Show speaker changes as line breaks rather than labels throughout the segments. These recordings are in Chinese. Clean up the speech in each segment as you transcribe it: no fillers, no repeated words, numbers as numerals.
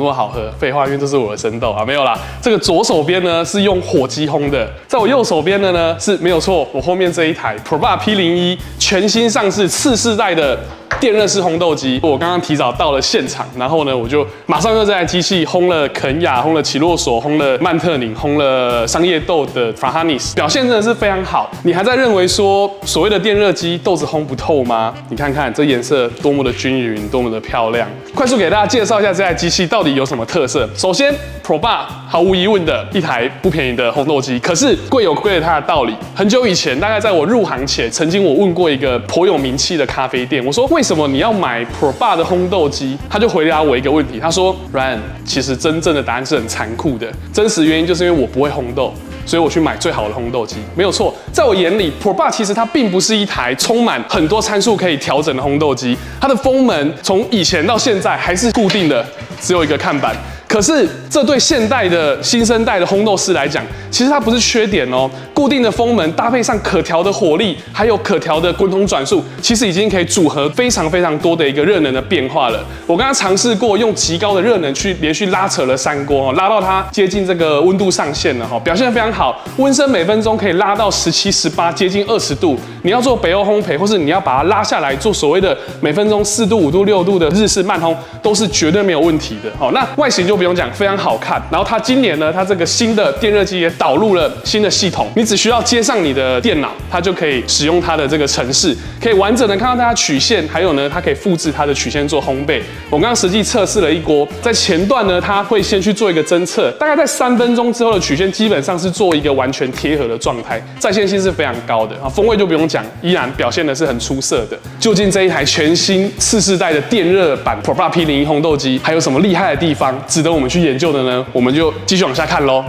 那么好喝？废话，因为这是我的生豆啊，没有啦。这个左手边呢是用火机烘的，在我右手边的呢是没有错，我后面这一台 ProBar P01全新上市次世代的电热式烘豆机。我刚刚提早到了现场，然后呢我就马上用这台机器烘了肯雅，烘了奇洛索，烘了曼特宁，烘了商业豆的 Frahanis， 表现真的是非常好。你还在认为说所谓的电热机豆子烘不透吗？你看看这颜色多么的均匀，多么的漂亮。快速给大家介绍一下这台机器到底有什么特色。首先 ProBar 毫无疑问的一台不便宜的烘豆机，可是贵有贵的它的道理。很久以前，大概在我入行前，曾经我问过一个颇有名气的咖啡店，我说为什么你要买 ProBar 的烘豆机？他就回答我一个问题，他说 Ryan， 其实真正的答案是很残酷的，真实原因就是因为我不会烘豆。所以我去买最好的烘豆机，没有错。在我眼里 ，ProBar 其实它并不是一台充满很多参数可以调整的烘豆机，它的风门从以前到现在还是固定的，只有一个看板。可是这对现代的新生代的烘豆师来讲，其实它不是缺点哦。固定的风门搭配上可调的火力，还有可调的滚筒转速，其实已经可以组合非常非常多的一个热能的变化了。我刚刚尝试过用极高的热能去连续拉扯了3锅，拉到它接近这个温度上限了哈，表现得非常好。温升每分钟可以拉到17、18，接近20度。你要做北欧烘焙，或是你要把它拉下来做所谓的每分钟4度、5度、6度的日式慢烘，都是绝对没有问题的。好，那外形就不用讲，非常好看。然后它今年呢，它这个新的电热机也导入了新的系统，你只需要接上你的电脑，它就可以使用它的这个程式，可以完整的看到它的曲线，还有呢，它可以复制它的曲线做烘焙。我刚刚实际测试了一锅，在前段呢，它会先去做一个侦测，大概在3分钟之后的曲线基本上是做一个完全贴合的状态，在线性是非常高的啊，风味就不用讲，依然表现的是很出色的。究竟这一台全新次世代的电热版 ProBar P01烘豆机还有什么厉害的地方，值得我们去研究的呢？我们就继续往下看咯。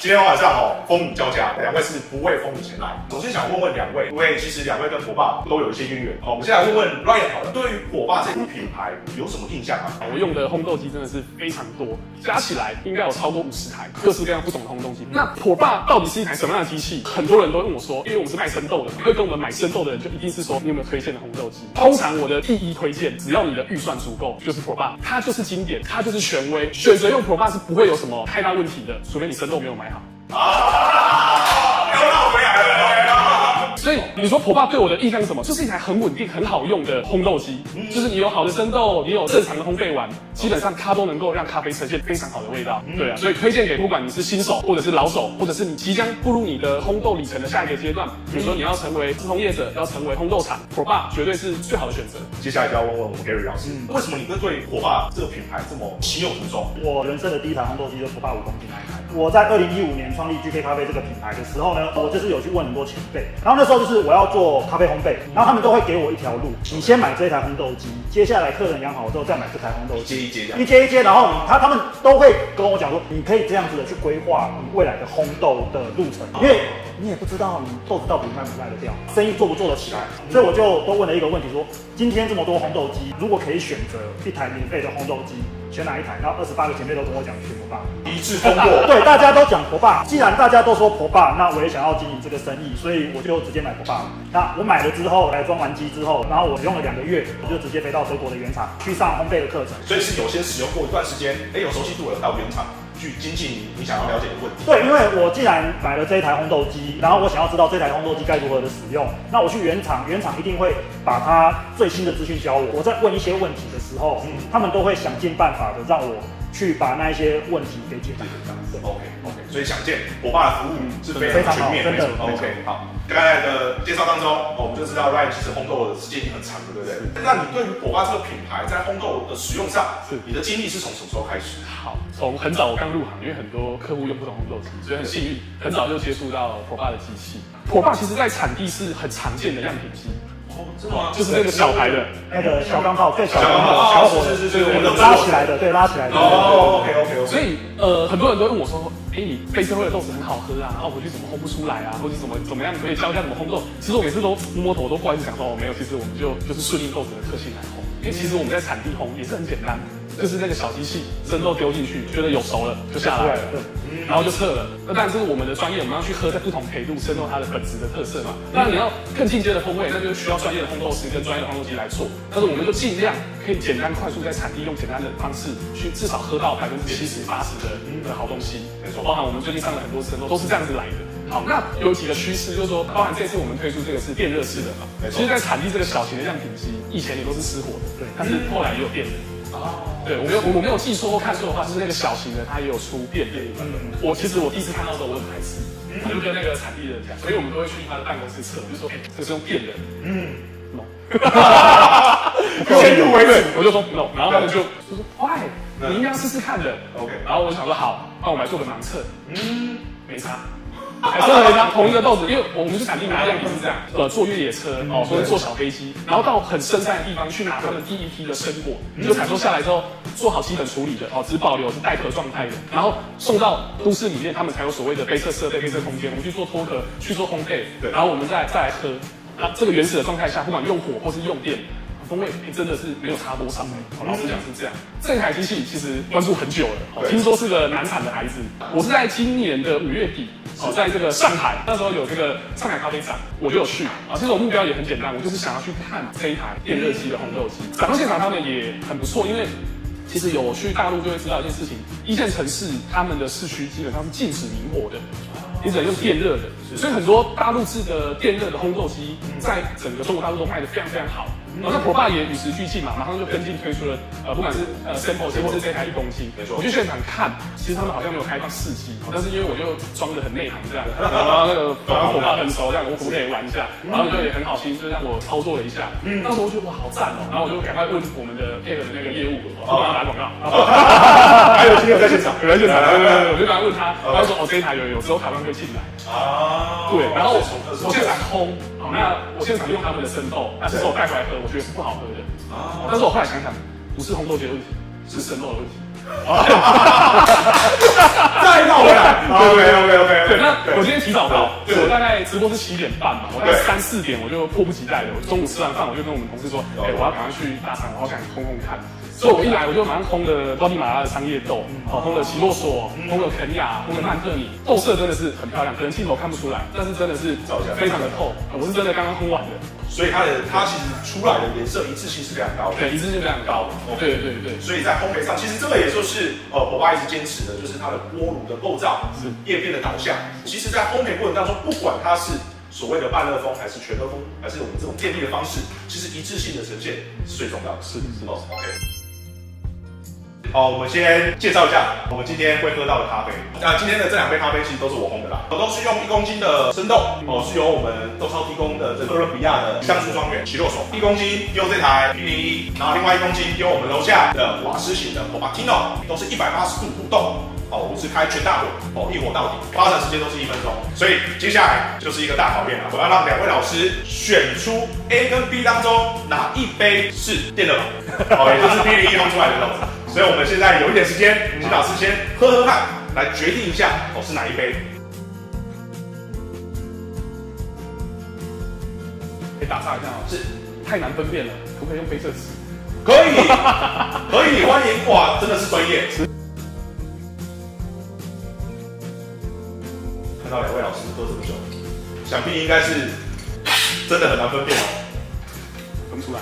今天晚上风雨交加，2位是不畏风雨前来。首先想问问2位，因为其实2位跟ProBar都有一些渊源。我们先来问问 Ryan 好了，对于ProBar这个品牌有什么印象啊？
我用的烘豆机真的是非常多，加起来应该有超过50台，各式各样不同的烘豆机。那 ProBar 到底是一台什么样的机器？很多人都问我说，因为我们是卖生豆的，会跟我们买生豆的人就一定是说你有没有推荐的烘豆机？通常我的第一推荐，只要你的预算足够，就是 ProBar， 它就是经典，它就是权威，选择用 ProBar 是不会有什么太大问题的，除非你生豆没有买好。
又绕回来了。
所以你说ProBar对我的印象是什么？就是一台很稳定、很好用的烘豆机，就是你有好的生豆，你有正常的烘焙完，基本上它都能够让咖啡呈现非常好的味道。对啊，所以推荐给不管你是新手，或者是老手，或者是你即将步入你的烘豆里程的下一个阶段，比如说你要成为烘业者，要成为烘豆厂，ProBar绝对是最好的选择。
接下来就要问问我们 Gary 老师，为什么你会对ProBar这个品牌这么情有独钟？
我人生的第一台烘豆机就是ProBar5公斤那一台。我在2015年创立 GK 咖啡这个品牌的时候呢，我就是有去问很多前辈，然后那时候就是我要做咖啡烘焙，然后他们都会给我一条路，你先买这一台烘豆机，接下来客人养好之后再买这台烘豆机，一接一接，然后他们都会跟我讲说，你可以这样子的去规划你未来的烘豆的路程，因为你也不知道你豆子到底卖不卖得掉，生意做不做得起来，所以我就都问了一个问题说，今天这么多烘豆机，如果可以选择一台免费的烘豆机，选哪一台？然后28个前辈都跟我讲选ProBar，
一致通过。
对，大家都讲ProBar。既然大家都说ProBar，那我也想要经营这个生意，所以我就直接买ProBar。那我买了之后，来装完机之后，然后我用了2个月，我就直接飞到德国的原厂去上烘焙的课程。
所以是有些使用过一段时间，有熟悉度了，到原厂去精进你想要了解的问题。
对，因为我既然买了这一台烘豆机，然后我想要知道这台烘豆机该如何的使用，那我去原厂，原厂一定会把它最新的资讯教我。我在问一些问题的时候，他们都会想尽办法的让我去把那一些问题给解决。
OK， 所以想见ProBar的服务是非常全面，
真的。
OK， 好。刚才的介绍当中，我们就知道 Ryan 其实烘豆的时间已经很长了，对不对？那你对于ProBar这个品牌在烘豆的使用上，你的经历是从什么时候开始？
好，从很早我刚入行，因为很多客户用不同烘豆机，所以很幸运，很早就接触到ProBar的机器。ProBar其实在产地是很常见的样品机。
哦，真的吗？
就是那个小台的，
那个小钢炮，最小
小钢炮
小火的，
是
拉起来的，对，拉起来的。
哦 ，OK。
所以很多人都问我说，你飞车会的豆子很好喝啊，然后回去怎么烘不出来啊，或者怎么样可以教一下怎么烘豆。其实我每次都摸头都不好意思讲说，没有，其实我们就是顺应豆子的特性来烘。因为其实我们在产地烘也是很简单，就是那个小机器生豆丢进去，觉得有熟了就下来了，然后就测了。那当然这是我们的专业，我们要去喝在不同焙度生豆它的本质的特色嘛。当然你要更进阶的风味，那就需要专业的烘豆师跟专业的烘豆机来做。但是我们就尽量可以简单快速在产地用简单的方式去至少喝到70%、80%的好东西。没错，包含我们最近上了很多生豆都是这样子来的。好，那有几个趋势，就是说，包含这次我们推出这个是电热式的嘛，其实在产地这个小型的样品机，以前也都是失火的，对，但是后来也有电的。对，我没有记错或看错的话，就是那个小型的它也有出电的版本。其实我第一次看到的时候我很排斥，我就跟那个产地的人讲，所以我们都会去他的办公室测，就说，这是用电的，no，先入为主，我就说 no， 然后他们就说 why， 你应该要试试看的 ，OK， 然后我想说好，那我们来做个盲测，没差。还是回答同一个豆子，因为我们是产地拿样品是这样，坐越野车或者坐小飞机，然后到很深山的地方去拿他们第一批的生果，就采收下来之后做好基本处理的，只保留是带壳状态的，然后送到都市里面，他们才有所谓的杯测设备、杯测空间，我们去做脱壳、去做烘焙，然后我们再来喝。那这个原始的状态下，不管用火或是用电，风味真的是没有差多少。老实讲是这样。这台机器其实关注很久了，听说是个难产的孩子。我是在今年的5月底。在这个上海，那时候有这个上海咖啡展，我就有去啊。其实我目标也很简单，我就是想要去看这一台电热机的烘豆机。展到现场他们也很不错，因为其实有去大陆就会知道一件事情，一线城市他们的市区基本上是禁止明火的，你只能用电热的，所以很多大陆制的电热的烘豆机在整个中国大陆都卖得非常非常好。然后那Proba也与时俱进嘛，马上就跟进推出了不管是sample 或是这台1公斤，我去现场看，其实他们好像没有开放4机，但是因为我就装得很内行这样，然后那个Proba很熟这样，我可不可以玩一下？然后就也很好心，就让我操作了一下，那时候我觉得哇好赞哦，然后我就赶快问我们的配合的那个业务，帮他打广告，
还有今天在现场，
在现场，我就赶快问他，他说这一台有之后台湾会进来啊，对，然后我现场烘。那我现场用他们的生豆，那是我带回来喝，我觉得是不好喝的。但是我后来想想，不是烘豆机的问题，是生豆的问题。
再绕回来。OK。
对，那我今天提早到，我大概直播是7点半嘛，我大概3、4点我就迫不及待的，我中午吃完饭我就跟我们同事说，我要赶快去大厂，我好想烘看。所以我一来我就马上烘了瓜地马拉的商业豆，烘了奇洛索，烘了肯亚，烘了曼特尼，豆色真的是很漂亮，可能镜头看不出来，但是真的是非常的透。我是真的刚刚烘完的，
所以它其实出来的颜色一致性是非常高的，
对，一致性非常高的。对。
所以在烘焙上，其实这个也就是Proba一直坚持的，就是它的锅炉的构造是叶片的导向。其实，在烘焙过程当中，不管它是所谓的半热风还是全热风，还是我们这种电力的方式，其实一致性的呈现是最重要的。是OK。好，我们先介绍一下我们今天会喝到的咖啡。那今天的这2杯咖啡其实都是我烘的啦，我都是用1公斤的生豆，是由我们豆超提供的这哥伦比亚的橡树庄园奇洛索，1公斤用这台P01，然后另外1公斤用我们楼下的瓦斯型的 Probatino， 都是180度互动。我是开全大火，一火到底，发展时间都是1分钟，所以接下来就是一个大考验了。我要让2位老师选出 A 跟 B 当中哪一杯是电热宝，也就是 P01烘出来的豆子。所以我们现在有一点时间，请老师先喝看，来决定一下是哪一杯。
可以打岔一下是太难分辨了，可不可以用杯测纸？
可以，欢迎，哇，真的是专业。看到2位老师喝这么久，想必应该是真的很难分辨哦，
分不出来，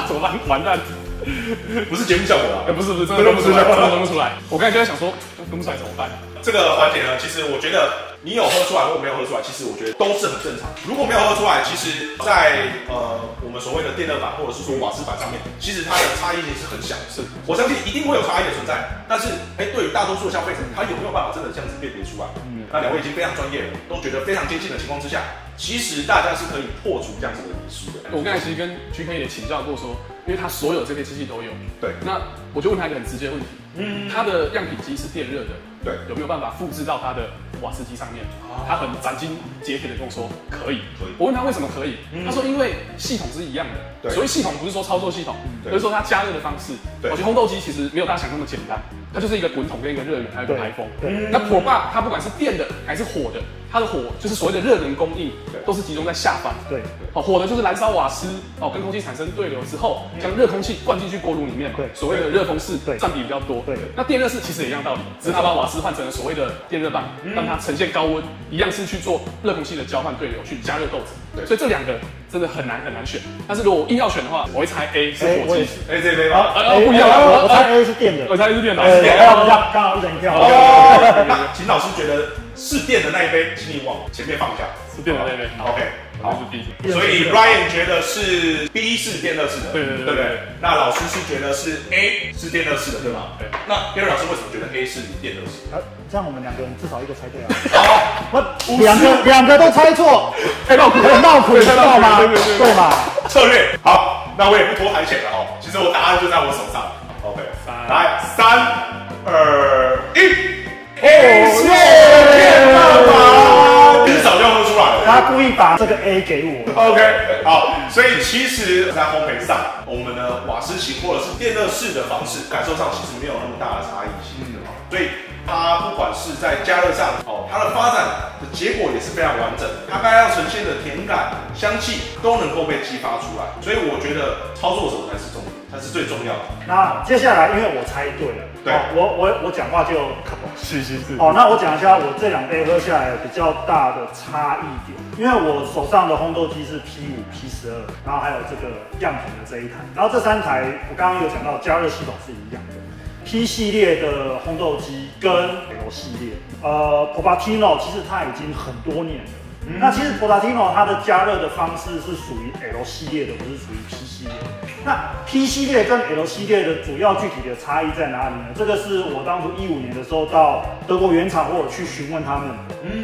怎么办？完蛋！
不是节目效果啦，
不是，真的分不出来，分不出来。我刚才就在想说，分不出来怎么办？
这个环节呢，其实我觉得你有喝出来或没有喝出来，其实我觉得都是很正常。如果没有喝出来，其实在我们所谓的电热板或者是说瓦斯板上面，其实它的差异性是很小。是，我相信一定会有差异的存在。但是，对于大多数的消费者，他有没有办法真的这样子辨别出来？那2位已经非常专业了，都觉得非常接近的情况之下，其实大家是可以破除这样子的迷思的。
我刚才其实跟 GK 也请教过说，因为他所有这些机器都有，
对，
那我就问他一个很直接的问题，他的样品机是电热的，
对，
有没有办法复制到他的瓦斯机上面，他很斩钉截铁的跟我说可以。我问他为什么可以，他说因为系统是一样的。所谓系统不是说操作系统，而是说它加热的方式。我觉得烘豆机其实没有大家想那么简单，它就是一个滚筒跟一个热源，还有一个排风。那火把它不管是电的还是火的，它的火就是所谓的热能供应，都是集中在下方。对，好，火的就是燃烧瓦斯，哦，跟空气产生对流之后，将热空气灌进去锅炉里面嘛。所谓的热风式占比比较多。对，那电热式其实也一样道理，只是它把瓦斯换成了所谓的电热棒，让它呈现高温，一样是去做热空气的交换对流，去加热豆子。对，所以这两个真的很难选。但是如果硬要选的话，我会猜 A 是火机。
A 这杯吗？
不一样，
我猜 A 是电的。
我猜 A 是电的。
刚好一人一票。
那秦老师觉得是电的那一杯，请你往前面放一下。
是电的那一杯。OK。好，是 B。
所以 Ryan 觉得是 B 是电热式的，
对不对？
那老师是觉得是 A 是电热式的，对吗？对。那第二老师为什么觉得 A 是电热式？
这样我们两个人至少一个猜对啊。两个都猜错，
太闹苦了，
知道吗？对嘛？
策略好，那我也不拖台前了哦。其实我答案就在我手上。OK， 来3、2、1。天哪！至少就喝出来了。
他故意把这个 A 给我。
OK， 好，所以其实在烘焙上，我们的瓦斯型或者是电热式的方式，感受上其实没有那么大的差异性。所以它不管是在加热上，它的发展的结果也是非常完整，它该要呈现的甜感、香气都能够被激发出来。所以我觉得操作手才是重点，才是最重要的。
那接下来，因为我猜对了，
对，
我讲话就
是。
那我讲一下我这两杯喝下来比较大的差异点，因为我手上的烘豆机是 P5、P12，然后还有这个样品的这一台，然后这3台我刚刚有讲到加热系统是一样的。P 系列的烘豆机跟 L 系列，Portino 其实它已经很多年了。那其实 Portino 它的加热的方式是属于 L 系列的，不是属于 P 系列。那 P 系列跟 L 系列的主要具体的差异在哪里呢？这个是我当初15年的时候到德国原厂，我有去询问他们，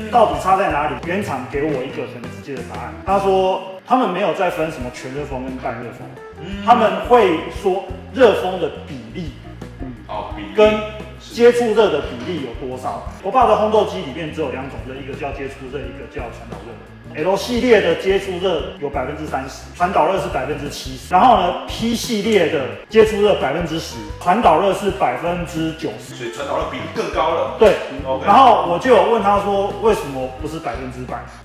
到底差在哪里？原厂给我一个很直接的答案，他说他们没有再分什么全热风跟半热风，他们会说热风的比例。跟接触热的比例有多少？我爸的烘豆机里面只有2种热，一个叫接触热，一个叫传导热。L 系列的接触热有30%，传导热是70%。然后呢 ，P 系列的接触热10%，传导热是90%。
所以传导热比例更高了。
对，然后我就有问他说，为什么不是100%？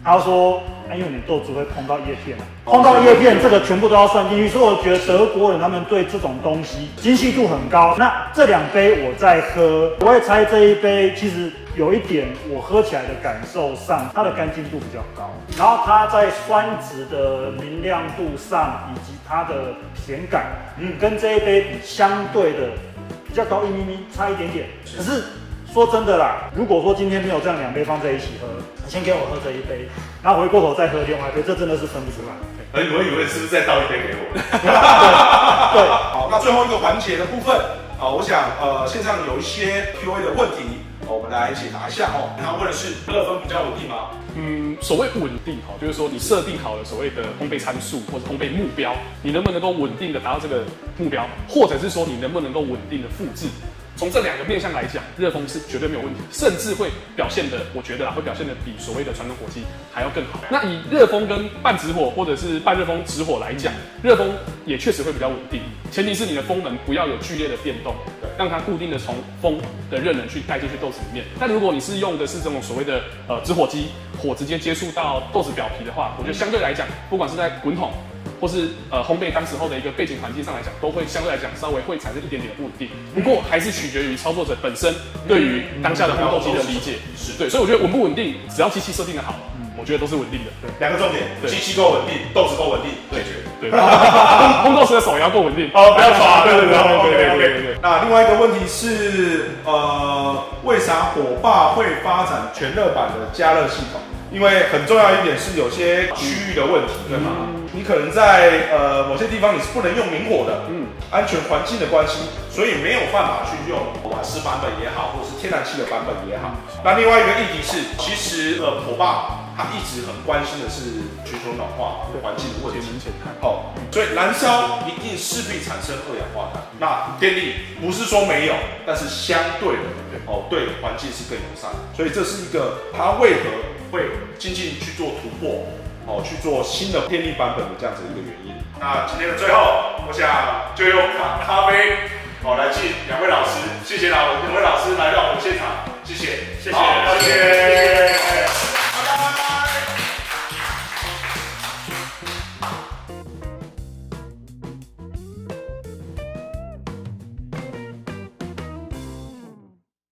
他说，因为你豆子会碰到叶片啊，碰到叶片这个全部都要算进去。所以我觉得德国人他们对这种东西精细度很高。那这2杯我在喝，我会猜这一杯其实。有一点，我喝起来的感受上，它的干净度比较高，然后它在酸质的明亮度上，以及它的甜感，跟这一杯比相对的比较高1咪咪，差一点点。可是说真的啦，如果说今天没有这样2杯放在一起喝，你先给我喝这一杯，然后回过头再喝另外一杯，这真的是分不出来。
我以为是不是再倒一杯给我？
对，
好，那最后一个环节的部分，我想线上有一些 Q&A 的问题。我们来解答一下哦。他问的是热风比较稳定吗？
所谓稳定就是说你设定好了所谓的烘焙参数或者烘焙目标，你能不能够稳定的达到这个目标，或者是说你能不能够稳定的复制。从这2个面向来讲，热风是绝对没有问题，甚至会表现的，我觉得会表现的比所谓的传统火机还要更好。那以热风跟半直火或者是半热风直火来讲，热风也确实会比较稳定，前提是你的风门不要有剧烈的变动，让它固定的从风的热能去带进去豆子里面。但如果你是用的是这种所谓的直火机，火直接接触到豆子表皮的话，我觉得相对来讲，不管是在滚筒或是烘焙当时候的一个背景环境上来讲，都会相对来讲稍微会产生一点点的不稳定。不过还是取决于操作者本身对于当下的烘豆机的理解。对，所以我觉得稳不稳定，只要机器设定的好，我觉得都是稳定的。
对，2个重点，机器够稳定，豆子够稳定，解决。
对，烘豆师的手也要够稳定。
不要耍。对。那另外一个问题是，为啥火把会发展全热版的加热系统？因为很重要一点是有些区域的问题，对吗？你可能在某些地方你是不能用明火的，安全环境的关系，所以没有办法去用瓦斯版本也好，或者是天然气的版本也好。那另外一个议题是，其实火把它一直很关心的是全球暖化环境的问题。
好，
所以燃烧一定势必产生二氧化碳。那电力不是说没有，但是相对的对环境是更友善。所以这是一个它为何会进去做突破，去做新的电力版本的这样子一个原因。那今天的最后，我想就用咖啡来敬两位老师，谢谢两位老师来